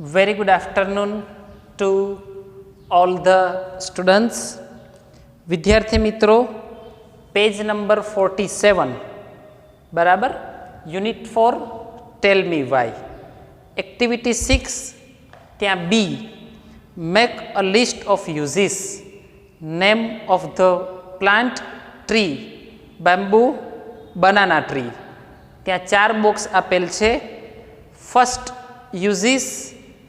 Very good afternoon to all the students. વિદ્યાર્થી મિત્રો, page number 47 બરાબર, unit 4 tell me why. Activity 6 ત્યાં B, make a list of uses, name of the plant tree, bamboo, banana tree. ત્યાં 4 box આપેલ છે. First, uses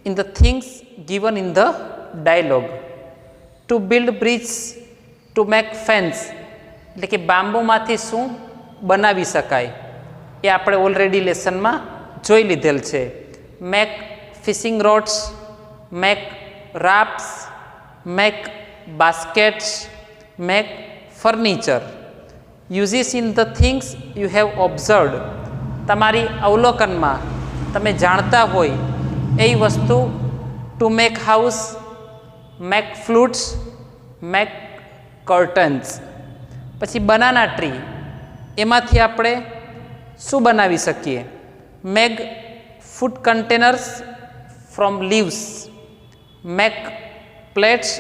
in the things given in the dialogue. To build bridge, to make fence, એટલે કે બાંબુમાંથી શું બનાવી શકાય એ આપણે ઓલરેડી લેસનમાં જોઈ લીધેલ છે. Make fishing rods, make rafts, make baskets, make furniture. Uses in the things you have observed, તમારી અવલોકનમાં તમે જાણતા હોય એ વસ્તુ. To make house, make flutes, make curtains. પછી બનાના ટ્રી, એમાંથી આપણે શું બનાવી શકીએ? Make food containers from leaves, make plates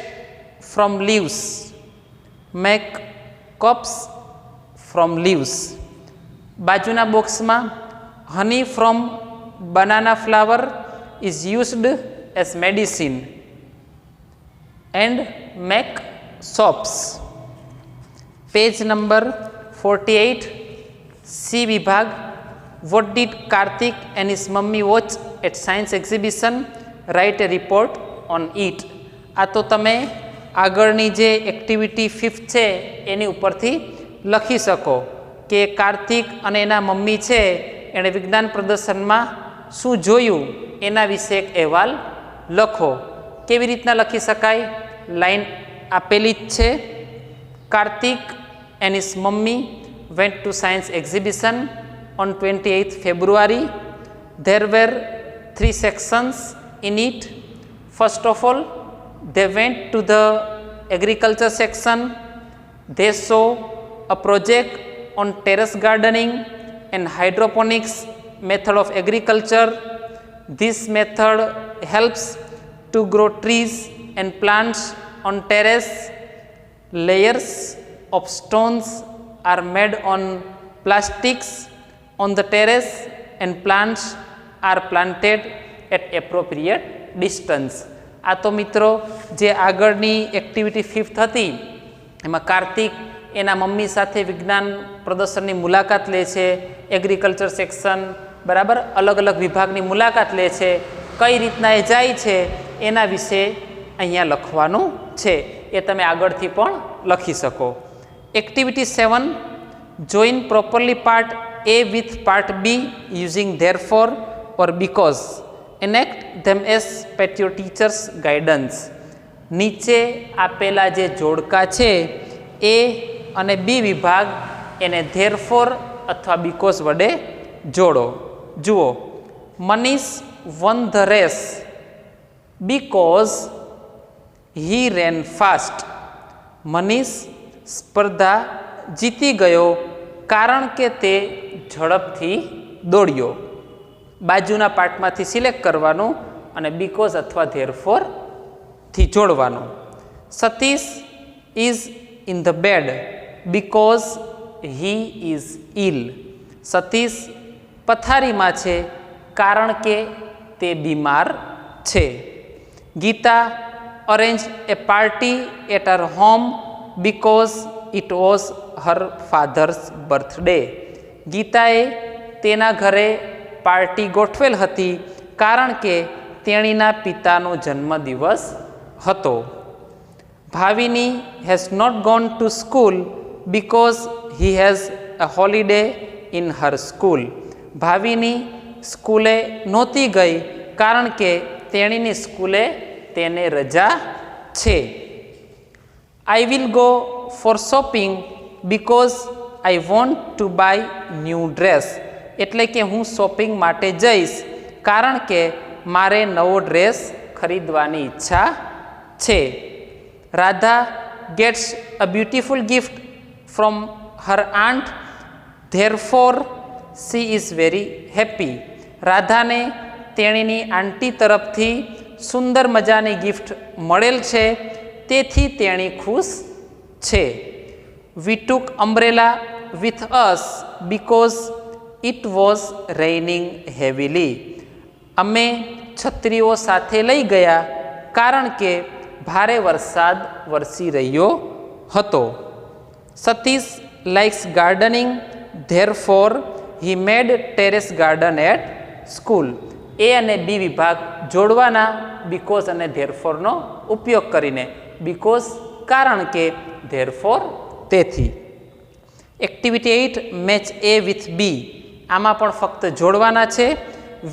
from leaves, make cups from leaves. બાજુના બોક્સમાં honey from banana flower is used as medicine and make soaps. Page number 48, C વિભાગ. What did Karthik and his mummy watch at science exhibition? Write a report on it. આ તો તમે આગળની જે activity 5 છે એની ઉપરથી લખી શકો કે કાર્તિક અને એના મમ્મી છે એણે વિજ્ઞાન પ્રદર્શનમાં શું જોયું એના વિશે એક અહેવાલ લખો. કેવી રીતના લખી શકાય? લાઈન આપેલી જ છે. Kartik and his mummy went to science exhibition on 28th February. There were 3 sections in it. First of all, they went to the agriculture section. They saw a project on terrace gardening and hydroponics method of agriculture. This method helps to grow trees and plants on terrace. Layers of stones are made on plastics on the terrace and plants are planted at appropriate distance. આ તો મિત્રો જે આગળની activity 5th હતી એમાં કાર્તિક એના mummy સાથે વિજ્ઞાન પ્રદર્શનની મુલાકાત લે છે. એગ્રીકલ્ચર સેક્શન બરાબર, અલગ અલગ વિભાગની મુલાકાત લે છે. કઈ રીતના એ જાય છે એના વિશે અહીંયા લખવાનું છે. એ તમે આગળથી પણ લખી શકો. Activity 7, join properly part A with part B using therefore or because. Enact them as per your teacher's guidance. નીચે આપેલા જે જોડકા છે એ અને બી વિભાગ એને ધેરફોર અથવા બીકોઝ વડે જોડો. જુઓ, Manish won the race because he ran fast. Manish સ્પર્ધા જીતી ગયો કારણ કે તે ઝડપથી દોડ્યો. બાજુના પાર્ટમાંથી સિલેક્ટ કરવાનું અને બીકોઝ અથવા ધેરફોરથી જોડવાનું. Satish is in the bed because he is ill. Satish પથારીમાં છે કારણ કે તે બીમાર છે. Geeta arrange a party at her home because it was her father's birthday. ગીતાએ તેના ઘરે પાર્ટી ગોઠવેલ હતી કારણ કે તેણીના પિતાનો જન્મદિવસ હતો. Bhavini has not gone to school because he has a holiday in her school. Bhavini સ્કૂલે નહોતી ગઈ કારણ કે તેણીની સ્કૂલે તેને રજા છે. I will go for shopping because I want to buy new dress. એટલે કે હું શોપિંગ માટે જઈશ કારણ કે મારે નવો ડ્રેસ ખરીદવાની ઈચ્છા છે. Radha gets a beautiful gift from her aunt therefore she is very happy. રાધાને તેણીની આંટી તરફથી સુંદર મજાની ગિફ્ટ મળેલ છે, તેથી તેણી ખુશ છે. We took umbrella with us because it was raining heavily. અમે છત્રીઓ સાથે લઈ ગયા કારણ કે ભારે વરસાદ વરસી રહ્યો હતો. Satish likes gardening, therefore he made terrace garden at school. A અને બી વિભાગ જોડવાના બીકોઝ અને ધેરફોરનો ઉપયોગ કરીને. બીકોઝ કારણ કે, ધેરફોર તેથી. Activity 8 match A with B. આમાં પણ ફક્ત જોડવાના છે.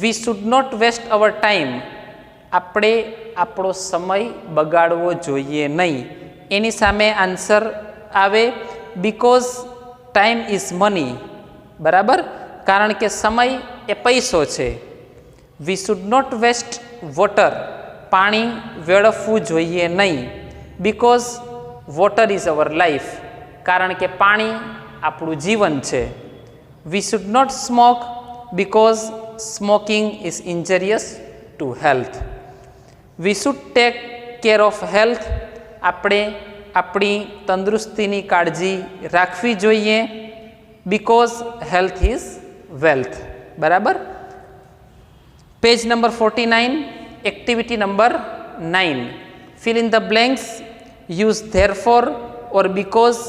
We should not waste our time. આપણે આપણો સમય બગાડવો જોઈએ નહીં. એની સામે આન્સર આવે બીકોઝ ટાઈમ ઇઝ મની. બરાબર, કારણ કે સમય એ પૈસો છે. We should not waste water. પાણી વેડફવું જોઈએ નહીં. Because water is our life. કારણ કે પાણી આપણું જીવન છે. We should not smoke because smoking is injurious to health. We should take care of health. આપણે આપણી તંદુરસ્તીની કાળજી રાખવી જોઈએ. Because health is wealth. બરાબર. Page number 49, activity number 9. Fill in the blanks. Use therefore or because.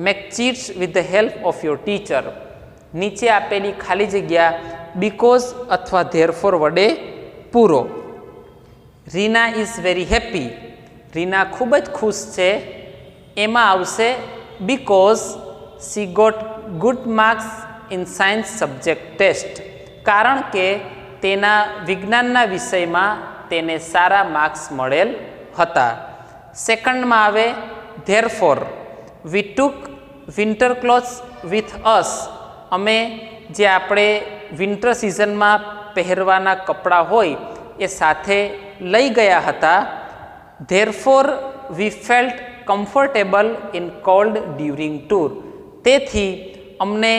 Make cheats with the help of your teacher. નીચે આપેલી ખાલી જગ્યા બીકોઝ અથવા ધેરફોર વડે પૂરો. Reena is very happy. Reena ખૂબ જ ખુશ છે. એમાં આવશે because she got good marks in science subject test. કારણ કે તેના વિજ્ઞાનના વિષયમાં તેને સારા માર્ક્સ મળેલ હતા. સેકન્ડમાં આવે therefore. We took winter clothes with us. અમે જે આપણે વિન્ટર સિઝનમાં પહેરવાના કપડાં હોય એ સાથે લઈ ગયા હતા. Therefore we felt comfortable in cold during tour. તેથી અમને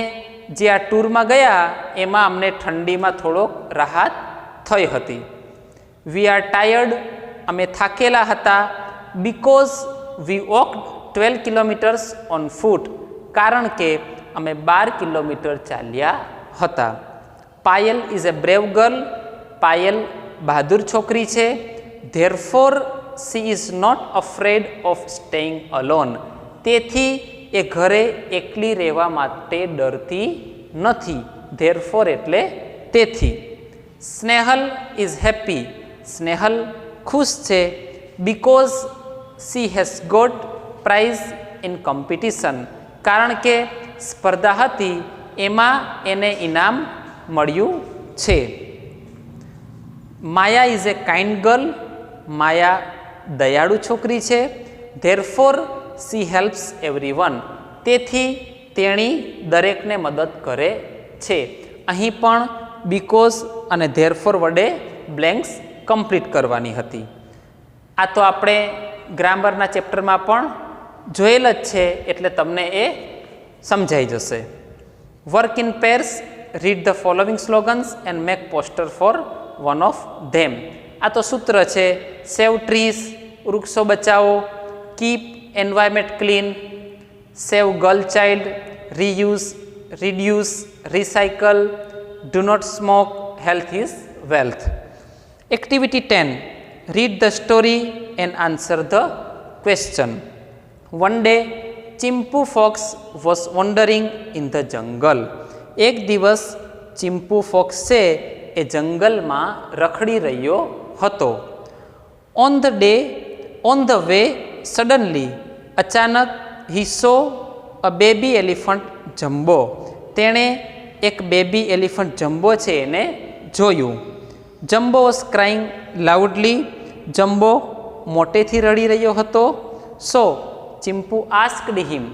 જે આ ટૂરમાં ગયા એમાં અમને ઠંડીમાં થોડોક રાહત થઈ હતી. We are tired. અમે થાકેલા હતા. Because we walked 12 kilometres on foot. કારણ કે અમે 12 કિલોમીટર ચાલ્યા હતા. Payal is a brave girl. Payal બહાદુર છોકરી છે. Therefore she is not afraid of staying alone. તેથી એ ઘરે એકલી રહેવા માટે ડરતી નથી. ધેરફોર એટલે તેથી. Snehal is happy. સ્નેહલ ખુશ છે. Because she has got prize in competition. કારણ કે સ્પર્ધા હતી એમાં એને ઇનામ મળ્યું છે. Maya is a kind girl. Maya દયાળુ છોકરી છે. Therefore she helps everyone. તેથી તેણી દરેકને મદદ કરે છે. અહીં પણ બીકોઝ અને ધેરફોર વડે બ્લેન્ક્સ કમ્પ્લીટ કરવાની હતી. આ તો આપણે ગ્રામરના ચેપ્ટરમાં પણ જોયેલ જ છે, એટલે તમને એ સમજાઈ જશે. Work in pairs. Read the following slogans and make poster for one of them. આ તો સૂત્ર છે. Save trees. વૃક્ષો બચાવો. Keep environment clean. Save girl child. Reuse, reduce, recycle. Do not smoke. Health is wealth. Activity 10. Read the story and answer the question. One day Chimpu fox was wandering in the jungle. એક દિવસ Chimpu focus છે એ જંગલમાં રખડી રહ્યો હતો. On the way suddenly. અચાનક he saw a baby elephant Jumbo. તેણે એક બેબી એલિફન્ટ જમ્બો છે એને જોયું. Jumbo was crying loudly. Jumbo મોટેથી રડી રહ્યો હતો. So Chimpu asked him.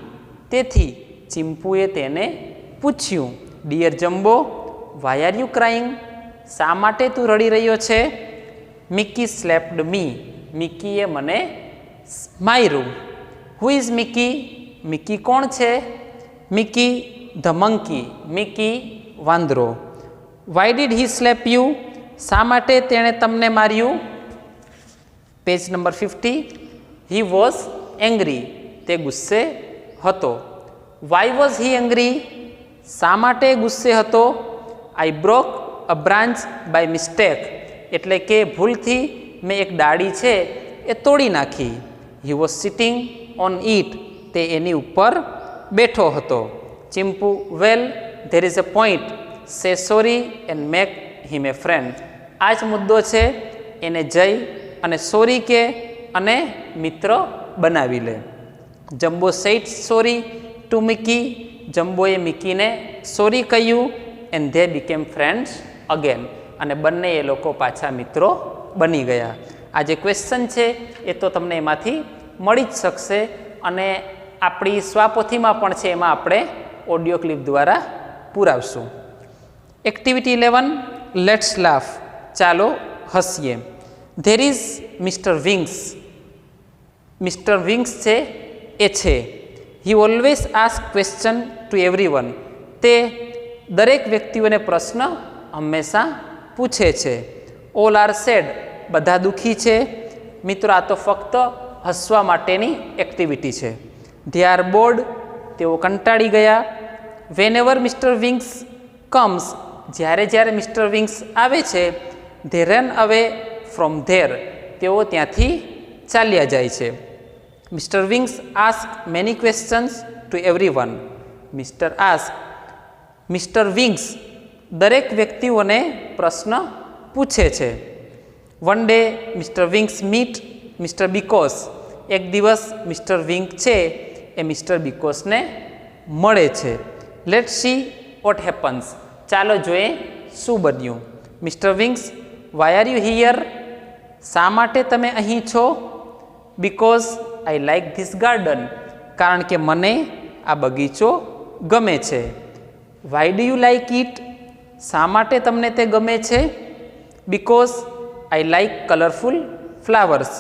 તેથી ચિમ્પુએ તેને પૂછ્યું, dear Jumbo, why are you crying? શા માટે તું રડી રહ્યો છે? મિકી સ્લેપ્ડ મી. મિકીએ મને માર્યું. Who is Mickey? મિકી કોણ છે? Mickey the monkey. મિકી વાંદરો. Why did he slap you? શા માટે તેણે તમને માર્યું? Page number 50. He was angry, તે ગુસ્સે હતો. વાય વોઝ હી એંગ્રી, શા માટે ગુસ્સે હતો? I broke a branch by mistake, એટલે કે ભૂલથી મેં એક ડાળી છે એ તોડી નાખી. He was sitting on it, તે એની ઉપર બેઠો હતો. ચિંપુ, વેલ ધેર ઇઝ અ પોઈન્ટ, સે sorry and make him A friend. આ જ મુદ્દો છે, એને જઈ અને સોરી કે અને મિત્ર બનાવી લે. Jumbo said sorry to Mickey, જમ્બોએ મિકીને સોરી કહ્યું. And they became friends again, અને બંને એ લોકો પાછા મિત્રો બની ગયા. આ જે ક્વેશ્ચન છે એ તો તમને એમાંથી મળી જ શકશે, અને આપણી સ્વાપોથીમાં પણ છે, એમાં આપણે ઓડિયો ક્લિપ દ્વારા પુરાવશું. એક્ટિવિટી 11, લેટ્સ લાફ, ચાલો હસીએ. There is mister Wings, mister Wings છે એ છે. He always ask question to everyone, તે દરેક વ્યક્તિઓને પ્રશ્ન હંમેશા પૂછે છે. ઓલ આર સેડ, બધા દુઃખી છે. મિત્રો, આ તો ફક્ત હસવા માટેની એક્ટિવિટી છે. ધે આર બોર્ડ, તેઓ કંટાળી ગયા. Whenever mister Wings comes, જ્યારે જ્યારે મિસ્ટર વિંગ્સ આવે છે. They run away from there, તેઓ ત્યાંથી ચાલ્યા જાય છે. Mister Wings ask many questions to everyone. Mister Wings દરેક વ્યક્તિઓને પ્રશ્ન પૂછે છે. One day mister Wings meet mister Because, એક દિવસ મિસ્ટર વિંગ છે એ મિસ્ટર બિકોસને મળે છે. લેટ સી વોટ હેપન્સ, ચાલો જોઈએ શું બન્યું. Mister Wings, why are you here, શા માટે તમે અહીં છો? Because I like this garden, કારણ કે મને આ બગીચો ગમે છે. Why do you like it, શા માટે તમને તે ગમે છે? Because I like colourful flowers,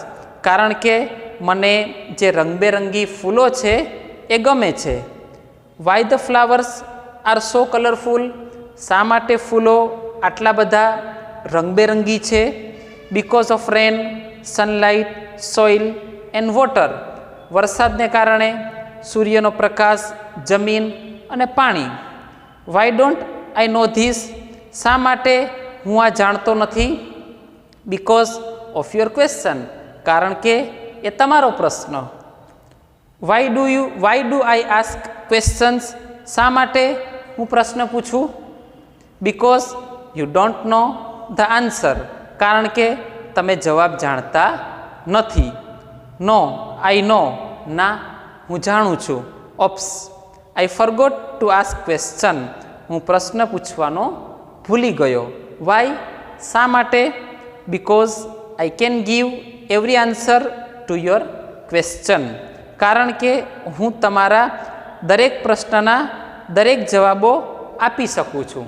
કારણ કે મને જે રંગબેરંગી ફૂલો છે એ ગમે છે. Why the flowers are so colourful, શા માટે ફૂલો આટલા બધા રંગબેરંગી છે? Because of rain, sunlight, soil and water, વરસાદને કારણે, સૂર્યનો પ્રકાશ, જમીન અને પાણી. Why don't I know this, શા માટે હું આ જાણતો નથી? બિકોઝ ઓફ યોર ક્વેશ્ચન, કારણ કે એ તમારો પ્રશ્ન. Why do I ask questions, શા માટે હું પ્રશ્ન પૂછું? Because you don't know the answer, કારણ કે તમે જવાબ જાણતા નથી. નો, આઈ નો, ના હું જાણું છું. Ops, I forgot to ask question, હું પ્રશ્ન પૂછવાનો ભૂલી ગયો. વાય, શા માટે? Because I can give every answer to your question, કારણ કે હું તમારા દરેક પ્રશ્નના દરેક જવાબો આપી શકું છું.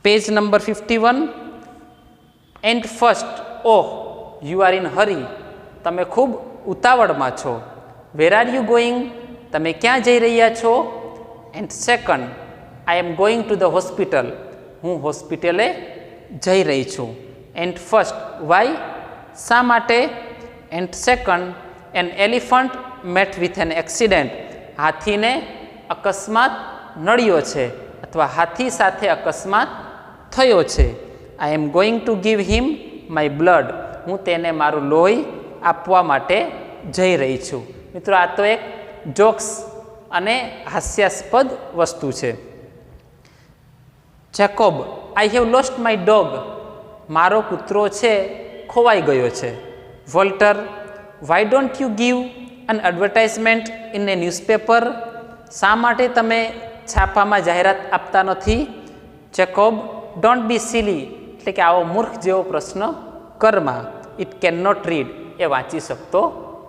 Page number 51. And first, oh you are in hurry, તમે ખૂબ ઉતાવળમાં છો. વેર આર યુ ગોઈંગ, તમે ક્યાં જઈ રહ્યા છો? And second, I am going to the hospital, હું હોસ્પિટલે જઈ રહી છું. એન્ડ ફર્સ્ટ, વાય, શા માટે? And second, an elephant met with an accident, હાથીને અકસ્માત નડ્યો છે અથવા હાથી સાથે અકસ્માત થયો છે. I am going to give him my blood, હું તેને મારું લોહી આપવા માટે જઈ રહી છું. મિત્રો, આ તો એક જોક્સ અને હાસ્યાસ્પદ વસ્તુ છે. Jacob, I have lost my dog, મારો કૂતરો છે ખોવાઈ ગયો છે. Walter, why don't you give an advertisement in a newspaper, શા માટે તમે છાપામાં જાહેરાત આપતા નથી? જેકોબ, ડોન્ટ બી સિલી, એટલે કે આવો મૂર્ખ જેવો પ્રશ્ન કરમાં. ઇટ કેન નોટ રીડ, એ વાંચી શકતો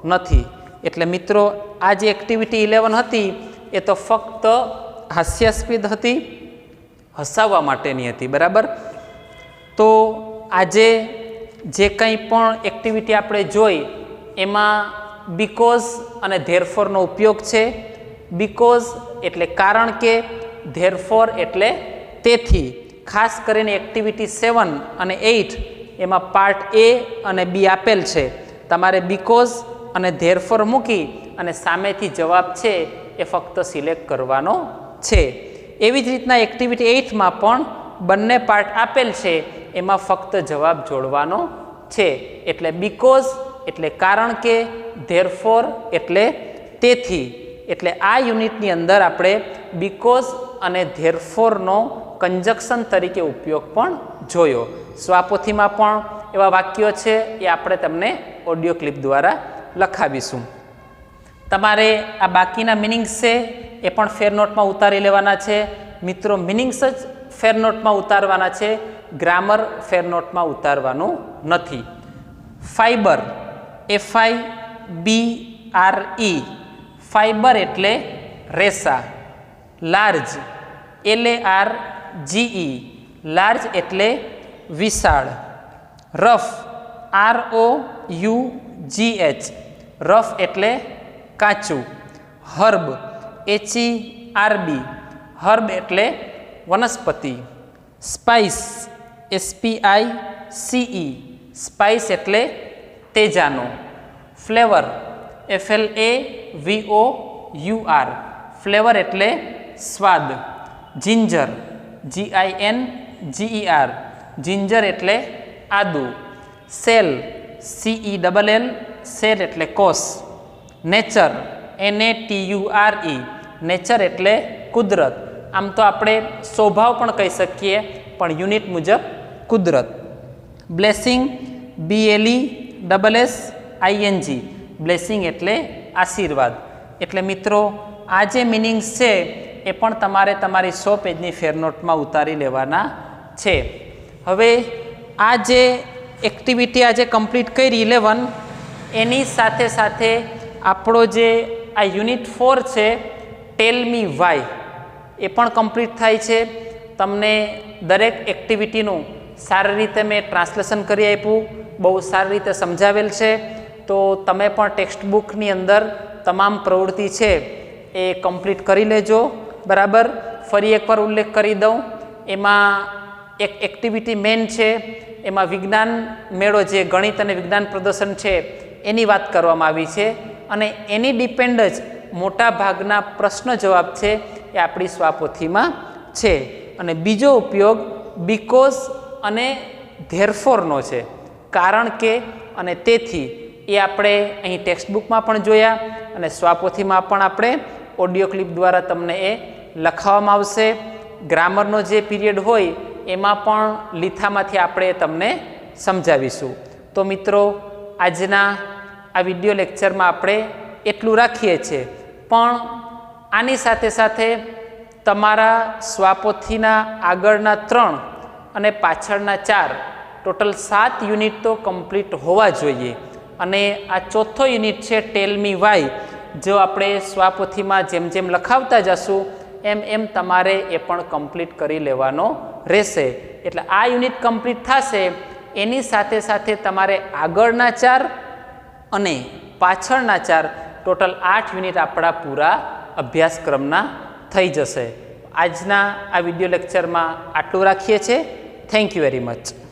નથી. એટલે મિત્રો, આ જે એક્ટિવિટી 11 હતી એ તો ફક્ત હાસ્યાસ્પદ હતી, હસાવવા માટેની હતી, બરાબર. તો આજે જે કંઈ પણ એક્ટિવિટી આપણે જોઈ એમાં બીકોઝ અને ધેરફોરનો ઉપયોગ છે. બીકોઝ એટલે કારણ કે, ધેરફોર એટલે તેથી, ખાસ કરીને એક્ટિવિટી 7 અને 8 એમાં પાર્ટ એ અને બી આપેલ છે. તમારે બીકોઝ અને ધેરફોર મૂકી અને સામેથી જવાબ છે એ ફક્ત સિલેક્ટ કરવાનો છે. એવી જ રીતના એક્ટિવિટી 8માં પણ બંને પાર્ટ આપેલ છે, એમાં ફક્ત જવાબ જોડવાનો છે. એટલે બીકોઝ એટલે કારણ કે, ધેરફોર એટલે તેથી. એટલે આ યુનિટની અંદર આપણે બીકોઝ અને ધેરફોરનો કંજક્શન તરીકે ઉપયોગ પણ જોયો. સ્વાપોથીમાં પણ એવા વાક્યો છે, એ આપણે તમને ઓડિયો ક્લિપ દ્વારા લખાવીશું. તમારે આ બાકીના મિનિંગ્સ છે એ પણ ફેર નોટમાં ઉતારી લેવાના છે. મિત્રો, મિનિંગ્સ જ ફેર નોટમાં ઉતારવાના છે, ગ્રામર ફેર નોટમાં ઉતારવાનું નથી. ફાઈબર, FIBRE, ફાઈબર એટલે રેસા. લાર્જ, LARGE, લાર્જ એટલે વિશાળ. રફ, ROUGH, રફ એટલે કાચું. હર્બ, HERB, હર્બ એટલે વનસ્પતિ. સ્પાઇસ, SPICE, સ્પાઇસ એટલે તેજાનો. ફ્લેવર, FLAVOUR, ફ્લેવર એટલે સ્વાદ. જિંજર, GINGER, જિંજર એટલે આદુ. સેલ, CELL, સેલ એટલે કોષ. નેચર, NATURE, નેચર એટલે કુદરત. આમ તો આપણે સ્વભાવ પણ કહી શકીએ, પણ યુનિટ મુજબ કુદરત. બ્લેસિંગ, BLESSING, બ્લેસિંગ એટલે આશીર્વાદ. એટલે મિત્રો, આ જે મિનિંગ્સ છે એ પણ તમારે તમારી 100 પેજની ફેરનોટમાં ઉતારી લેવાના છે. હવે આ જે એક્ટિવિટી આજે કમ્પ્લીટ કરી 11, એની સાથે સાથે આપણો જે આ યુનિટ 4 છે, ટેલ મી વાય, એ પણ કમ્પ્લીટ થાય છે. તમને દરેક એક્ટિવિટીનું સારી રીતે મેં ટ્રાન્સલેશન કરી આપ્યું, બહુ સારી રીતે સમજાવેલ છે. તો તમે પણ ટેક્સ્ટ બુકની અંદર તમામ પ્રવૃત્તિ છે એ કમ્પ્લીટ કરી લેજો. બરાબર. ફરી એકવાર ઉલ્લેખ કરી દઉં, એમાં એક એક્ટિવિટી મેન છે, એમાં વિજ્ઞાન મેળો જે ગણિત અને વિજ્ઞાન પ્રદર્શન છે એની વાત કરવામાં આવી છે, અને એની ડિપેન્ડ જ મોટા ભાગના પ્રશ્ન જવાબ છે એ આપણી સ્વાપોથીમાં છે. અને બીજો ઉપયોગ બીકોઝ અને ધેરફોરનો છે, કારણ કે અને તેથી. એ આપણે અહીં ટેક્સ્ટ બુકમાં પણ જોયા અને સ્વાપોથીમાં પણ આપણે ઓડિયો ક્લિપ દ્વારા તમને એ લખાવવામાં આવશે. ગ્રામરનો જે પીરિયડ હોય એમાં પણ લીથામાંથી આપણે તમને સમજાવીશું. તો મિત્રો, આજના આ વિડીયો લેક્ચરમાં આપણે એટલું રાખીએ છીએ, પણ આની સાથે સાથે તમારા સ્વાપોથીના આગળના 3 અને પાછળના 4 ટોટલ 7 યુનિટ તો કમ્પ્લીટ હોવા જોઈએ. અને આ ચોથો યુનિટ છે ટેલ મી વાય, જો આપણે સ્વાપોથીમાં જેમ જેમ લખાવતા જશું એમ એમ તમારે એ પણ કમ્પ્લીટ કરી લેવાનો રહેશે. એટલે આ યુનિટ કમ્પ્લીટ થશે, એની સાથે સાથે તમારે આગળના 4 અને પાછળના 4 ટોટલ 8 યુનિટ આપણા પૂરા અભ્યાસક્રમના થઈ જશે. આજના આ વિડીયો લેક્ચરમાં આટલું રાખીએ છીએ. Thank you very much.